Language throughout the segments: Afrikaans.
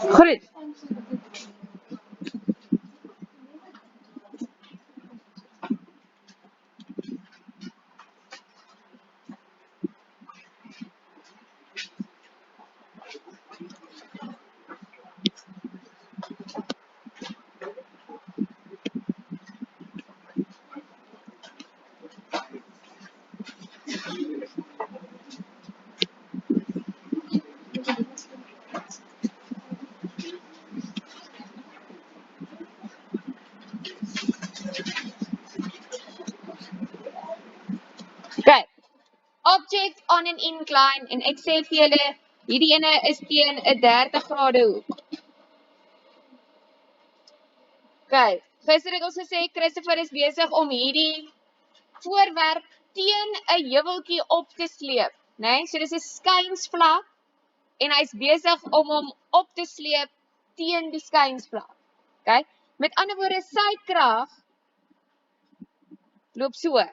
Goed. Okay. Object on an incline en ek sê vir julle hierdie ene is teen 'n 30 grade hoek. Okay. Gister het ons gesê Christopher is besig om hierdie voorwerp teen 'n heuweltjie op te sleep, né? Nee? So dis 'n skynsvlak en hy's besig om hom op te sleep teen die skynsvlak. Okay? Met ander woorde, sy krag loop so. Né?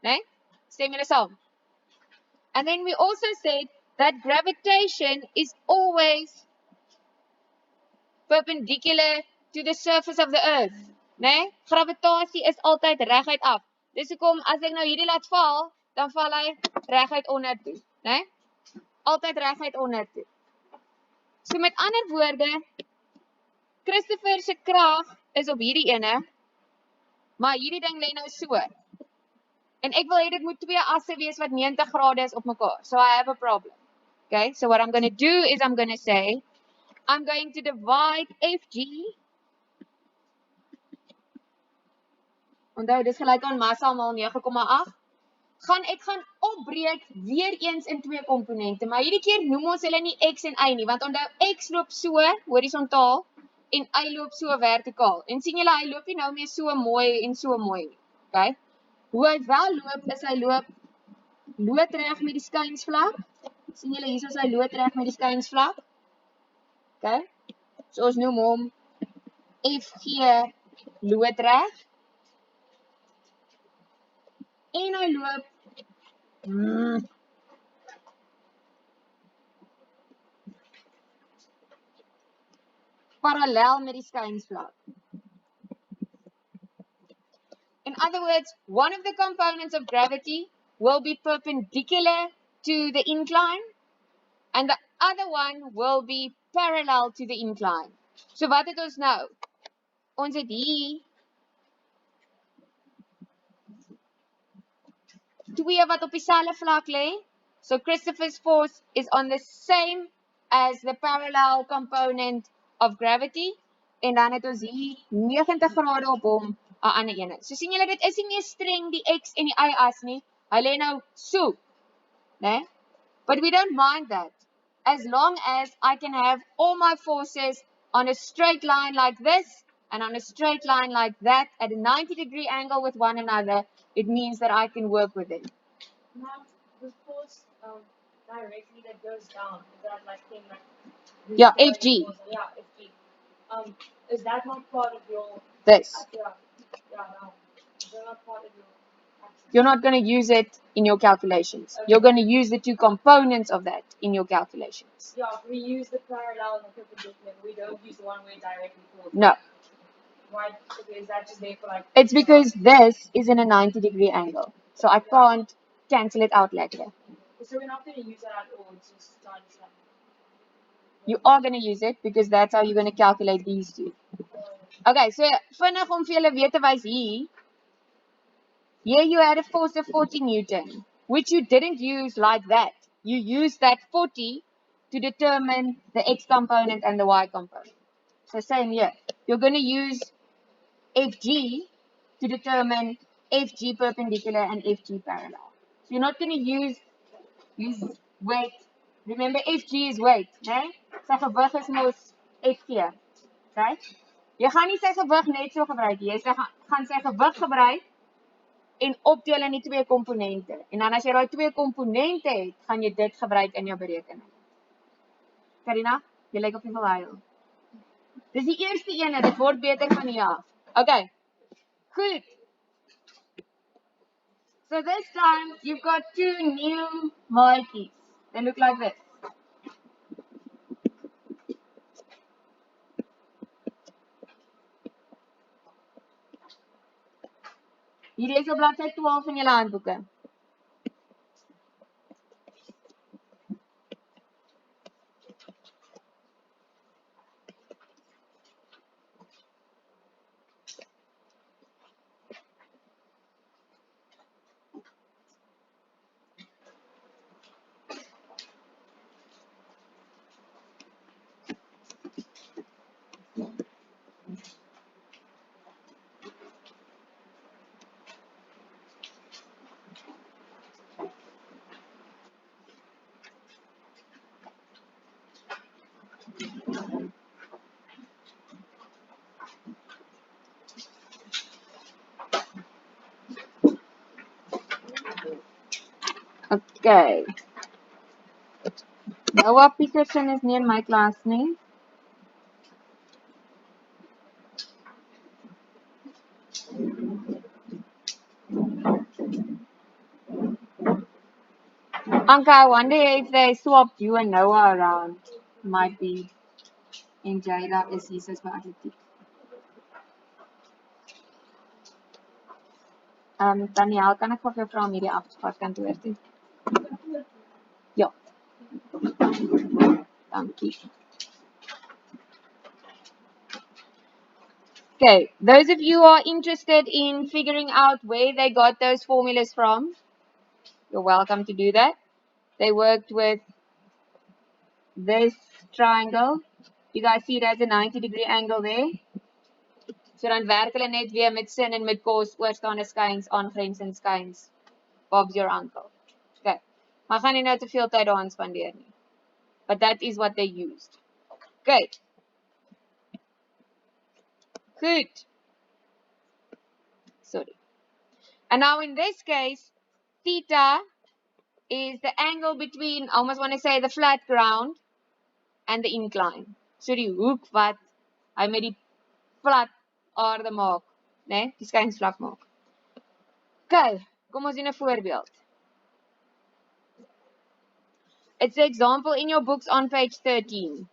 Nee? Stem julle saam? And then we also said that gravitation is always perpendicular to the surface of the earth. Nee? Gravitasie is altyd reguit af. Dis hoekom as ek nou hierdie laat val, dan val hy reguit onder toe, né? Altyd reguit onder toe. So met ander woorde, Christopher se krag is op hierdie ene, maar hierdie ding lê nou so. En ek wil hê dit moet twee asse wees wat 90 grade is op mekaar. So I have a problem. Okay? So what I'm going to do is I'm going to say I'm going to divide FG. Onthou, dis gelyk aan massa maal 9,8. Ek gaan opbreek weer eens in twee komponente, maar hierdie keer noem ons hulle nie X en Y nie, want onthou X loop so horisontaal en Y loop so vertikaal. En sien julle, hy loop nie nou meer so mooi en so mooi nie. Okay? Hoe hy wel loop, is hy loop loodreg met die skynsvlak. Sien julle, hier is hy loodreg met die skynsvlak. Okay? So ons noem hom FG loodreg. En hy loop parallel met die skynsvlak. In other words, one of the components of gravity will be perpendicular to the incline and the other one will be parallel to the incline. So wat het ons nou? Ons het hier twee wat op dieselfde vlak lê. So Christopher's force is on the same as the parallel component of gravity. En dan het ons hier 90 grade op hom, 'n ander ene. So sien julle, dit is nie meer streng die X en die Y as nie. Hy lê nou so, né? But we don't mind that. As long as I can have all my forces on a straight line like this and on a straight line like that at a 90-degree angle with one another, it means that I can work with it. Now, the force directly that goes down, is that like thing like... Yeah, FG. Yeah, FG. Is that not part of your... This. Yeah, no. They're not part of your... You're not going to use it in your calculations. Okay. You're going to use the two components of that in your calculations. Yeah, we use the parallel and the perpendicular. We don't use the one way directly forward. No. Why? Okay, is that just there for like... It's because this is in a 90-degree angle. So I can't cancel it out later. So we're not going to use that at all. It's just like... You are going to use it because that's how you're going to calculate these two. Okay, so vinnig om vir julle weer te wys hier. Here you had a force of 40 Newton, which you didn't use like that. You used that 40 to determine the X component and the Y component. So same here. You're going to use FG to determine FG perpendicular and FG parallel. So you're not going to use weight. Remember, FG is weight, né? Sy gewig is mos FG. Okay? Jy gaan nie sy gewig net so gebruik nie. Jy gaan sy gewig gebruik en opdeel in die twee komponente. En dan as jy daai twee komponente het, gaan jy dit gebruik in jou berekening. Karina, jy lyk of jy wil huil. Dis die eerste ene, dit word beter van hier af. Okay, goed. So this time, you've got two new maatjies. They look like this. Hierdie is op bladsy 12 in julle handboeke. Okay. Noah Peterson is nie in my klas nie. Anka, I wonder if they swapped you and Noah around. Might be. En Jayla is Jesus by atletiek. Daniel, kan ek vir jou vra om hierdie af te vat kantoor toe? Ja. Dankie. Okay, those of you who are interested in figuring out where they got those formulas from, you're welcome to do that. They worked with this triangle. You guys see it has a 90-degree angle there. So dan werk hulle net weer met sin en met cos, oorstaande skuins, aangrensende skuins. Bob's your uncle. Okay. Maar gaan nie nou te veel tyd daaraan spandeer nie. But that is what they used. Okay. Good. Sorry. And now in this case, theta is the angle between, I almost want to say, the flat ground and the incline. So die hoek wat hy met die plat aarde maak, né? Die skynsvlak maak. Okay, kom ons doen 'n voorbeeld. It's the example in your books on page 13.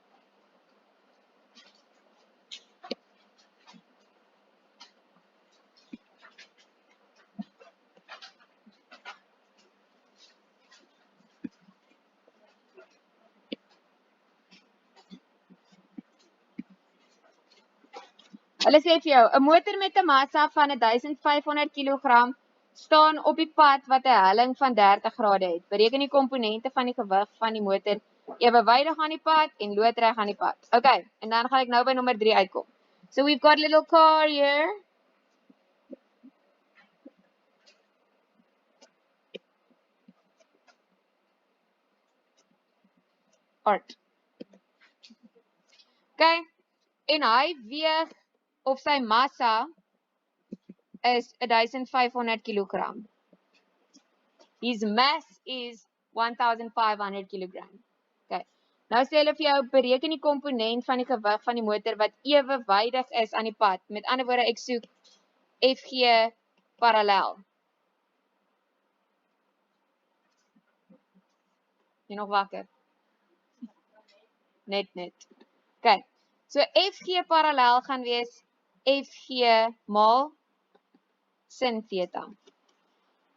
Hulle sê vir jou, 'n motor met 'n massa van 1500 kg staan op die pad wat 'n helling van 30 grade het. Bereken die komponente van die gewig van die motor ewewydig aan die pad en loodreg aan die pad. Okay, en dan gaan ek nou by nommer 3 uitkom. So we've got a little car here. Art. Okay, en hy weeg of sy massa is 1500 kg. His mass is 1500 kg. Okay. Nou sê hulle vir jou bereken die komponent van die gewig van die motor wat ewewydig is aan die pad. Met ander woorde, ek soek FG parallel. Jy nog wakker? Net. Okay. So FG parallel gaan wees FG maal sin theta.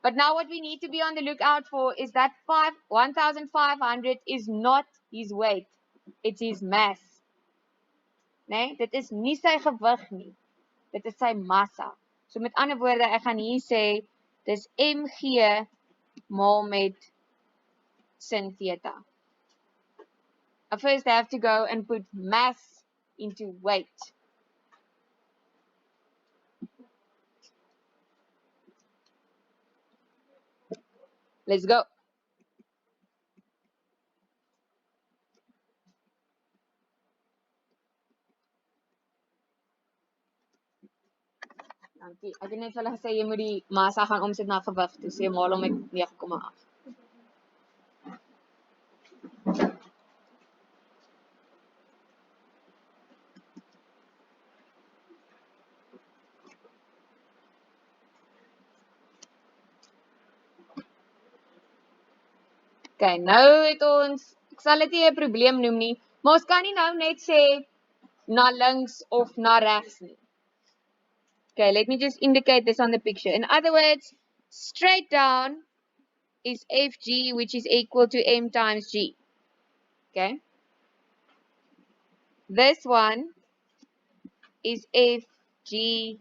But now what we need to be on the lookout for is that 1500 is not his weight. It's his mass. Nee, dit is nie sy gewig nie. Dit is sy massa. So met ander woorde, ek gaan hier sê, dis mg maal met sin theta. I first have to go and put mass into weight. Let's go. Dankie. Ek het net vir hulle gesê jy moet die massa gaan omsit na gewig toe, so jy maal hom met 9,8. Okay, nou het ons, ek sal dit nie 'n probleem noem nie, maar ons kan nie nou net sê na links of na regs nie. Okay, let me just indicate this on the picture. In other words, straight down is FG, which is equal to M times G. Okay. This one is FG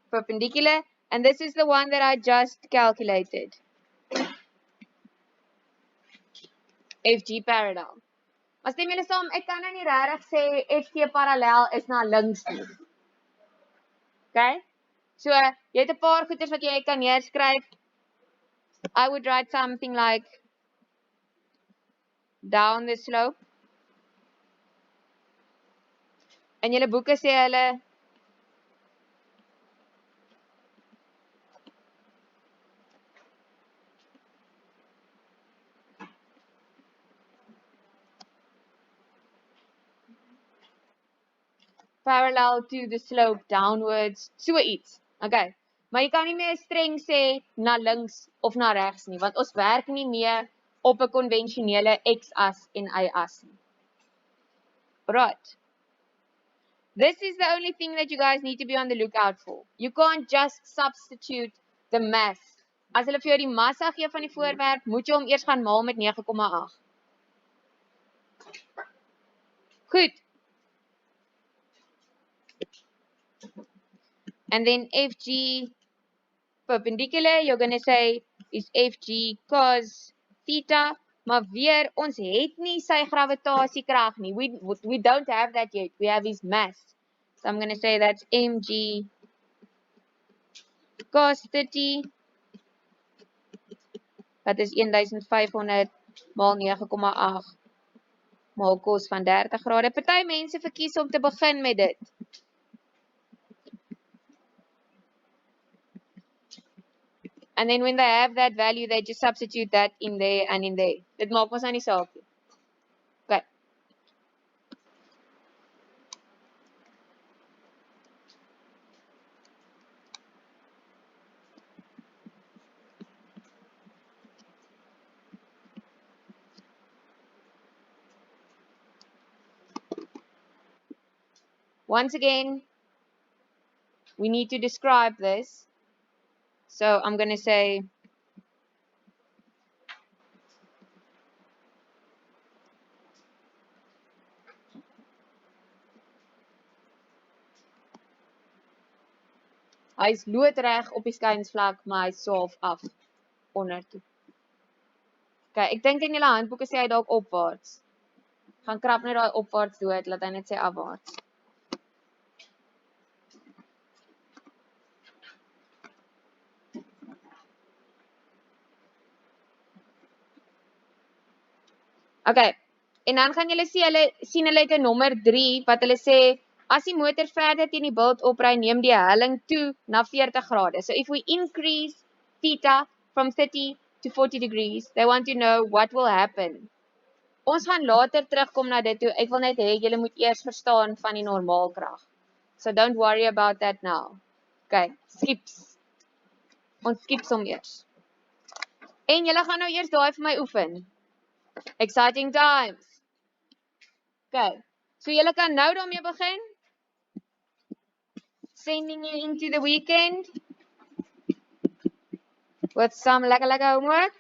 perpendicular, and this is the one that I just calculated. FG parallel. Maar stem julle saam, ek kan nou nie regtig sê FG parallel is na links nie. Okay? So, jy het 'n paar goeders wat jy kan neerskryf. I would write something like down the slope. In julle boeke sê hulle parallel to the slope downwards, so iets. Okay. Maar jy kan nie meer streng sê na links of na regs nie, want ons werk nie meer op 'n konvensionele x-as en y-as nie. Right. This is the only thing that you guys need to be on the lookout for. You can't just substitute the mass. As hulle vir jou die massa gee van die voorwerp, moet jy hom eers gaan maal met 9,8. Goed. And then FG perpendicular, you're going to say is FG cos theta. Maar weer, ons het nie sy gravitasiekrag nie. We don't have that yet. We have his mass. So I'm going to say that's mg cos 30. Dat is 1500 maal 9,8 maal cos van 30 grade. Party mense verkies om te begin met dit. And then when they have that value, they just substitute that in there and in there. Dit maak ons nou nie saak nie. Okay. Once again, we need to describe this. So I'm going to say hy is loodreg op die skynsvlak, maar hy is so af onder toe. Okay, ek dink in julle handboeke sê hy dalk opwaarts. Gaan krap net daai opwaarts dood, laat hy net sê afwaarts. Okay, en dan gaan julle sien hulle het 'n nommer 3 wat hulle sê as die motor verder teen die bult opry, neem die helling toe na 40 grade. So if we increase theta from 30 to 40 degrees, they want to know what will happen. Ons gaan later terugkom na dit toe. Ek wil net hê julle moet eers verstaan van die normaalkrag. So don't worry about that now. Okay, skips. Ons skips hom eers. En julle gaan nou eers daai vir my oefen. Exciting times. Okay, so julle kan nou daarmee begin. Sending you into the weekend with some lekker homework.